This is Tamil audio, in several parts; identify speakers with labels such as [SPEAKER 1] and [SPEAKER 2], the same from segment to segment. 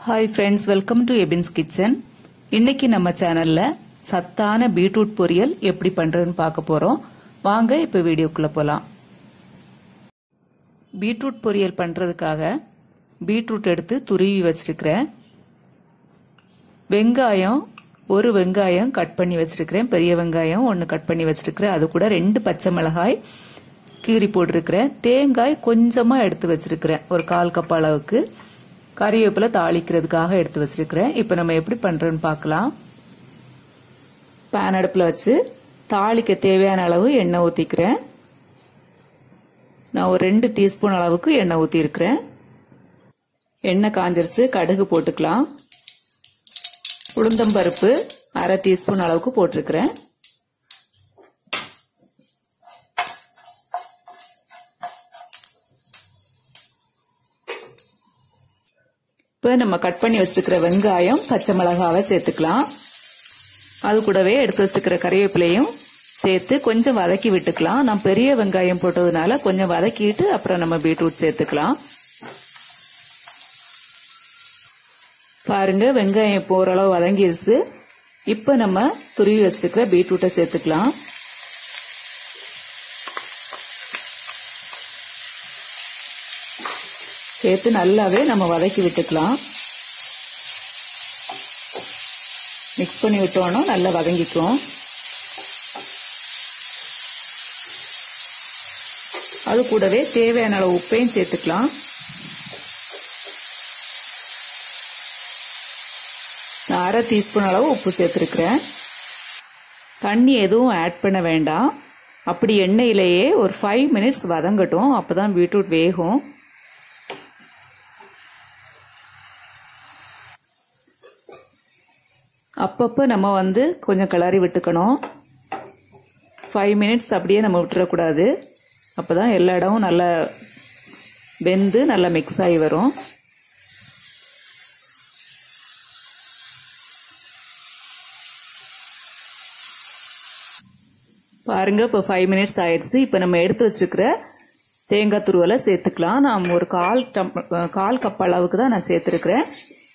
[SPEAKER 1] Hi friends, welcome to EBINS KITCHEN. இன்னைக்கு நம்ம சேனல்ல சத்தான பீட்ரூட் பொரியல் எப்படி பண்றதுன்னு பார்க்க போறோம். வாங்க இப்ப வீடியோக்குள்ள போலாம். பீட்ரூட் பொரியல் பண்றதுக்காக பீட்ரூட் எடுத்து துருவி வச்சிருக்கிறேன். வெங்காயம் ஒரு வெங்காயம் கட் பண்ணி வச்சிருக்கிறேன். பெரிய வெங்காயம் ஒன்னு கட் பண்ணி வச்சிருக்கிறேன். அது கூட 2 பச்சை மிளகாய் கீறி போட்டுருக்கிறேன். தேங்காய் கொஞ்சமா எடுத்து வச்சிருக்கிறேன். ஒரு 1/4 கப் அளவுக்கு. கறிவேப்பிலை தாளிக்கிறதுக்காக எடுத்து வச்சிருக்கிறேன். இப்போ நம்ம எப்படி பண்றோம்னு பார்க்கலாம். பான் அடுப்புல வச்சு தாளிக்க தேவையான அளவு எண்ணெய் ஊத்திக்கிறேன். நான் ஒரு 2 டீஸ்பூன் அளவுக்கு எண்ணெய் ஊத்தி இருக்கிறேன். எண்ணெய் காஞ்சிருச்சு. கடுகு போட்டுக்கலாம். உளுந்தம் பருப்பு 1/2 டீஸ்பூன் அளவுக்கு போட்டிருக்கிறேன். இப்போ நம்ம கட் பண்ணி வச்சிருக்கிற வெங்காயம் பச்சை மிளகாவை சேர்த்துக்கலாம். அது கூடவே எடுத்து வச்சிருக்கிற கறிவேப்பிலையும் சேர்த்து கொஞ்சம் வதக்கி விட்டுக்கலாம். நான் பெரிய வெங்காயம் போட்டதுனால கொஞ்சம் வதக்கிட்டு அப்புறம் நம்ம பீட்ரூட் சேர்த்துக்கலாம். பாருங்க வெங்காயம் இப்போ ஓரளவு வதங்கிருச்சு. இப்போ நம்ம துருவி வச்சிருக்கிற பீட்ரூட்டை சேர்த்துக்கலாம். சேர்த்து நல்லாவே நம்ம வதக்கி விட்டுக்கலாம். மிக்ஸ் பண்ணி விட்டோம்னா நல்லா வதங்கிக்கும். அது கூடவே தேவையான அளவு உப்பையும் சேர்த்துக்கலாம். நான் 1/2 டீஸ்பூன் அளவு உப்பு சேர்த்திருக்கிறேன். தண்ணி எதுவும் ஆட் பண்ண வேண்டாம். அப்படி எண்ணெயிலேயே ஒரு 5 மினிட்ஸ் வதங்கட்டும். அப்பதான் பீட்ரூட் வேகும். அப்பப்போ நம்ம கொஞ்சம் கிளறி விட்டுக்கணும். 5 மினிட்ஸ் அப்படியே நம்ம விட்டுறக்கூடாது. அப்பதான் எல்லா இடமும் நல்லா வெந்து நல்லா மிக்ஸ் ஆகி வரும். பாருங்க இப்போ 5 மினிட்ஸ் ஆயிடுச்சு. இப்போ நம்ம எடுத்து வச்சிருக்கிற தேங்காய் துருவலை சேர்த்துக்கலாம். நான் ஒரு 1/4 கப் அளவுக்கு தான் நான் சேர்த்துருக்கிறேன்.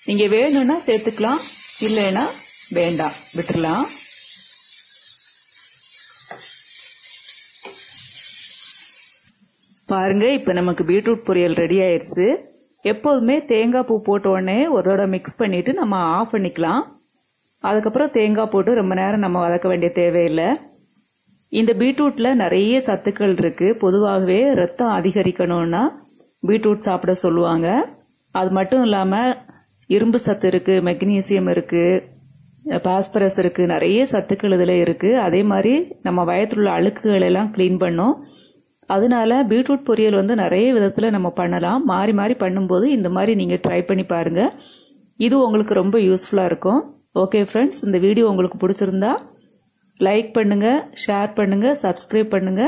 [SPEAKER 1] நீங்க வேணும்னா சேர்த்துக்கலாம், இல்லைன்னா வேண்டாம் விட்டுறலாம். பாருங்க இப்ப நமக்கு பீட்ரூட் பொரியல் ரெடி ஆயிடுச்சு. எப்போதுமே தேங்காய் பூ போட்ட உடனே ஒரு தடவை மிக்ஸ் பண்ணிட்டு நம்ம ஆஃப் பண்ணிக்கலாம். அதுக்கப்புறம் தேங்காய் போட்டு ரொம்ப நேரம் நம்ம வதக்க வேண்டிய தேவையில்லை. இந்த பீட்ரூட்ல நிறைய சத்துக்கள் இருக்கு. பொதுவாகவே ரத்தம் அதிகரிக்கணும்னா பீட்ரூட் சாப்பிட சொல்லுவாங்க. அது மட்டும் இல்லாம இரும்பு சத்து இருக்கு, மெக்னீசியம் இருக்கு, பாஸ்பரஸ் இருக்கு, நிறைய சத்துக்கள் இதுல இருக்கு. அதே மாதிரி நம்ம வயத்துல உள்ள அழுக்குகள் எல்லாம் கிளீன் பண்ணும். அதனால பீட்ரூட் பொரியல் நிறைய விதத்துல நம்ம பண்ணலாம். மாறி மாறி பண்ணும்போது இந்த மாதிரி நீங்க ட்ரை பண்ணி பாருங்க. இது உங்களுக்கு ரொம்ப யூஸ்ஃபுல்லா இருக்கும். ஓகே ஃப்ரெண்ட்ஸ், இந்த வீடியோ உங்களுக்கு பிடிச்சிருந்தா லைக் பண்ணுங்க, ஷேர் பண்ணுங்க, சப்ஸ்கிரைப் பண்ணுங்க.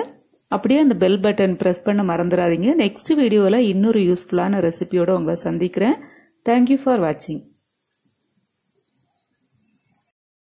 [SPEAKER 1] அப்படியே அந்த பெல் பட்டன் பிரஸ் பண்ண மறந்துடாதீங்க. நெக்ஸ்ட் வீடியோல இன்னொரு யூஸ்ஃபுல்லான ரெசிபியோட உங்களை சந்திக்கிறேன். Thank you for watching.